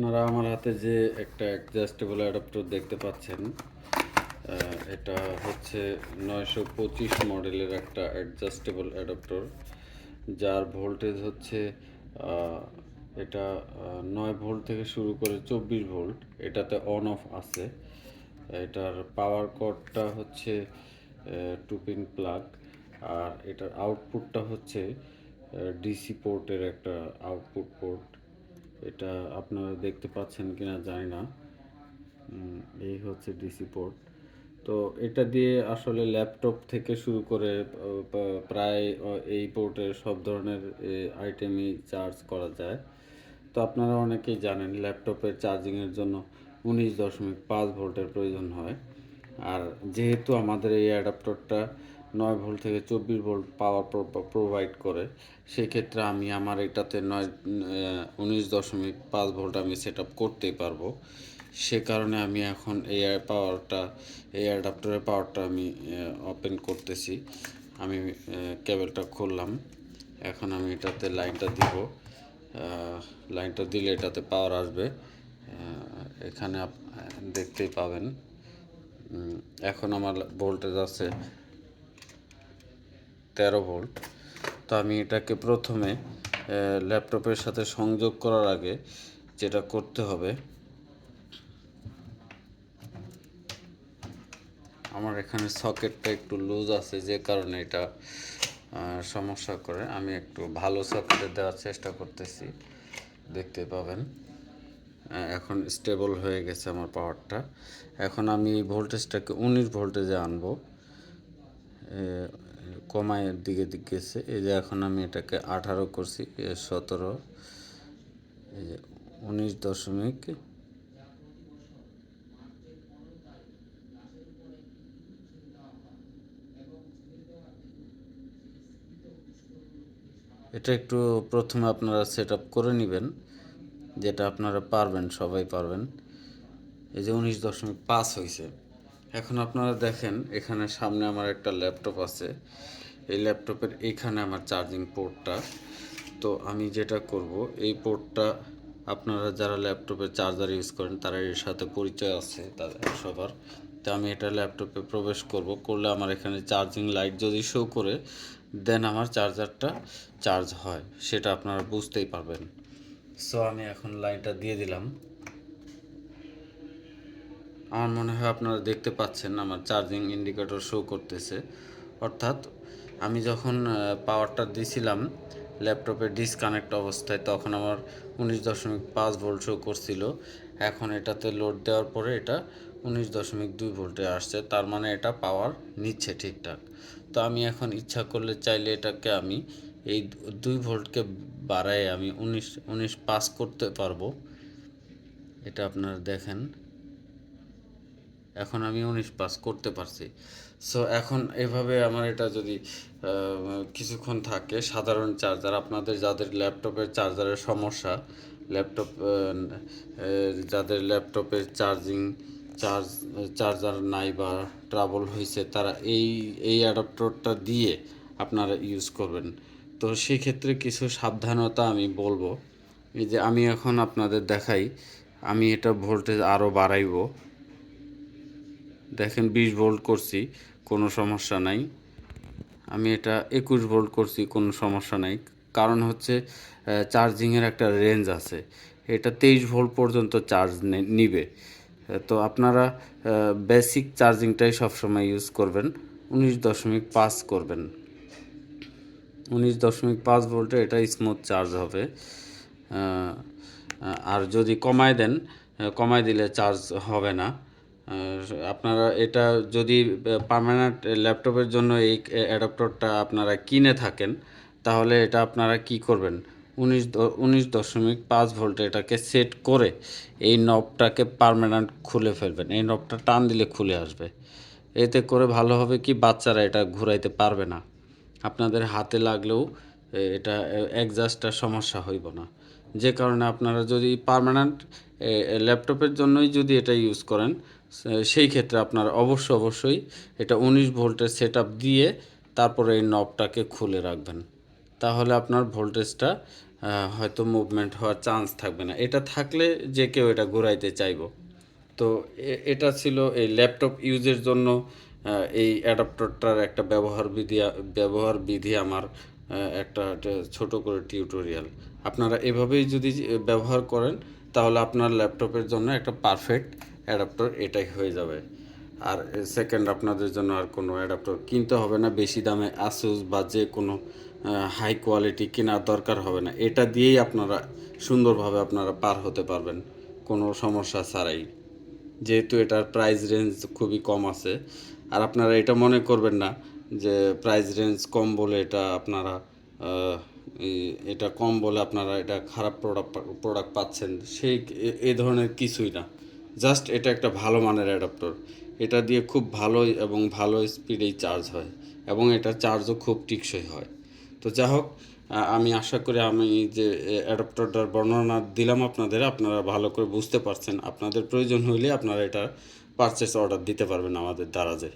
আপনারা আমার হাতে যে একটা অ্যাডজাস্টেবল অ্যাডাপ্টার দেখতে পাচ্ছেন, এটা হচ্ছে 925 মডেলের একটা অ্যাডজাস্টেবল অ্যাডাপ্টার, যার ভোল্টেজ হচ্ছে এটা 9 ভোল্ট থেকে শুরু করে 24 ভোল্ট। এটাতে অন অফ আছে। এটার পাওয়ার কর্ডটা হচ্ছে 2 পিন প্লাগ, আর এটার আউটপুটটা হচ্ছে ডিসি পোর্টের একটা আউটপুট পোর্ট। এটা আপনারা দেখতে পাচ্ছেন কিনা জানি না। এই হচ্ছে ডিসি পোর্ট। তো এটা দিয়ে আসলে ল্যাপটপ থেকে শুরু করে প্রায় এই পোর্টের সব ধরনের আইটেমই চার্জ করা যায়। তো আপনারা অনেকেই জানেন ল্যাপটপের চার্জিংয়ের জন্য 19.5 ভোল্টের প্রয়োজন হয়। আর যেহেতু আমাদের এই অ্যাডাপ্টারটা 9 ভোল্ট থেকে 24 ভোল্ট পাওয়ার প্রোভাইড করে, সেক্ষেত্রে আমি আমার এটাতে 19.5 ভোল্ট আমি সেট আপ করতেই পারবো। সে কারণে আমি এখন এই অ্যাডাপ্টারের পাওয়ারটা আমি ওপেন করতেছি। আমি কেবলটা খুললাম। এখন আমি এটাতে লাইনটা দিব। লাইনটা দিলে এটাতে পাওয়ার আসবে। এখানে দেখতেই পাবেন। এখন আমার ভোল্টেজ আছে 13 ভোল্ট। তো আমি এটাকে প্রথমে ল্যাপটপের সাথে সংযোগ করার আগে যেটা করতে হবে, আমার এখানে সকেটটা একটু লুজ আছে, যে কারণে এটা সমস্যা করে। আমি একটু ভালো সকেটে দেওয়ার চেষ্টা করতেছি, দেখতে পাবেন। এখন স্টেবল হয়ে গেছে আমার পাওয়ারটা। এখন আমি এই ভোল্টেজটাকে 19 ভোল্টেজে আনবো। কমায়ের দিকে গেছে, এই যে এখন আমি এটাকে 18 করছি, 17, এই যে 19 এটা একটু প্রথমে আপনারা সেট আপ করে নেবেন, যেটা আপনারা পারবেন, সবাই পারবেন। এই যে 19.5 হয়েছে। এখন আপনারা দেখেন এখানে সামনে আমার একটা ল্যাপটপ আছে। এই ল্যাপটপের এইখানে আমার চার্জিং পোর্টটা। তো আমি যেটা করব, এই পোর্টটা আপনারা যারা ল্যাপটপে চার্জার ইউজ করেন তারা এর সাথে পরিচয় আছে তাদের সবার। তো আমি এটা ল্যাপটপে প্রবেশ করলে আমার এখানে চার্জিং লাইট যদি শো করে, দেন আমার চার্জারটা চার্জ হয়, সেটা আপনারা বুঝতেই পারবেন। সো আমি এখন লাইনটা দিয়ে দিলাম। আমার মনে হয় আপনারা দেখতে পাচ্ছেন আমার চার্জিং ইন্ডিকেটর শো করতেছে। অর্থাৎ আমি যখন পাওয়ারটা দিছিলাম ল্যাপটপের ডিসকানেক্ট অবস্থায়, তখন আমার 19.5 ভোল্ট শো করছিল। এখন এটাতে লোড দেওয়ার পরে এটা 19.2 ভোল্টে আসছে, তার মানে এটা পাওয়ার নিচ্ছে ঠিকঠাক। তো আমি এখন ইচ্ছা করলে চাইলে এটাকে আমি এই 2 ভোল্টকে বাড়ায় আমি 19 পাস করতে পারবো। এটা আপনারা দেখেন, এখন আমি 19 পাস করতে পারছি। সো এখন এভাবে আমার এটা যদি কিছুক্ষণ থাকে, সাধারণ চার্জার, আপনাদের যাদের ল্যাপটপের চার্জারের সমস্যা, ল্যাপটপ যাদের ল্যাপটপের চার্জার নাই বা ট্রাবল হয়েছে, তারা এই অ্যাডাপ্টারটা দিয়ে আপনারা ইউজ করবেন। তো সেক্ষেত্রে কিছু সাবধানতা আমি বলবো। এই যে আমি এখন আপনাদের দেখাই, আমি এটা ভোল্টেজ আরও বাড়াইবো। দেখেন 20 ভোল্ট করছি, কোনো সমস্যা নাই। আমি এটা 21 ভোল্ট করছি, কোনো সমস্যা নাই। কারণ হচ্ছে চার্জিংয়ের একটা রেঞ্জ আছে, এটা 23 ভোল্ট পর্যন্ত চার্জ নিবে। তো আপনারা বেসিক চার্জিংটাই সবসময় ইউজ করবেন, 19.5 করবেন। 19.5 ভোল্টে এটা স্মুথ চার্জ হবে। আর যদি কমায় দিলে চার্জ হবে না। আপনারা এটা যদি পার্মানেন্ট ল্যাপটপের জন্য এই অ্যাডাপ্টারটা আপনারা কিনে থাকেন, তাহলে এটা আপনারা কি করবেন, 19.5 ভোল্টে এটাকে সেট করে এই নবটাকে পার্মানেন্ট খুলে ফেলবেন। এই নবটা টান দিলে খুলে আসবে। এতে করে ভালো হবে কি, বাচ্চারা এটা ঘুরাইতে পারবে না, আপনাদের হাতে লাগলেও এটা অ্যাডজাস্টটার সমস্যা হইব না। যে কারণে আপনারা যদি পার্মানেন্ট ল্যাপটপের জন্যই যদি এটা ইউজ করেন, সেই ক্ষেত্রে আপনারা অবশ্যই এটা 19 ভোল্টের সেট আপ দিয়ে তারপরে এই নবটাকে খুলে রাখবেন। তাহলে আপনার ভোল্টেজটা হয়তো মুভমেন্ট হওয়ার চান্স থাকবে না। এটা থাকলে যে কেউ এটা ঘোরাইতে চাইবো। তো এটা ছিল এই ল্যাপটপ ইউজের জন্য এই অ্যাডাপ্টারটার একটা ব্যবহার বিধি আমার একটা ছোট করে টিউটোরিয়াল। আপনারা এভাবেই যদি ব্যবহার করেন তাহলে আপনার ল্যাপটপের জন্য একটা পারফেক্ট অ্যাডাপ্টার এটাই হয়ে যাবে। আর সেকেন্ড আপনাদের জন্য আর কোনো অ্যাডাপ্টার কিনতে হবে না বেশি দামে। আসুস বা যে কোনো হাই কোয়ালিটি কেনার দরকার হবে না। এটা দিয়েই আপনারা সুন্দরভাবে আপনারা পার হতে পারবেন কোনো সমস্যা ছাড়াই, যেহেতু এটার প্রাইস রেঞ্জ খুবই কম আছে। আর আপনারা এটা মনে করবেন না যে প্রাইস রেঞ্জ কম বলে এটা আপনারা এটা কম বলে আপনারা এটা খারাপ প্রোডাক্ট পাচ্ছেন, সেই এই ধরনের কিছুই না। জাস্ট এটা একটা ভালো মানের অ্যাডাপ্টার। এটা দিয়ে খুব ভালোই এবং ভালো স্পিডেই চার্জ হয় এবং এটা চার্জও খুব টেকসই হয়। তো যা হোক, আমি আশা করি আমি যে অ্যাডাপ্টারটার বর্ণনা দিলাম আপনাদের, আপনারা ভালো করে বুঝতে পারছেন। আপনাদের প্রয়োজন হইলে আপনারা এটা পারচেস অর্ডার দিতে পারবেন আমাদের দ্বারা যে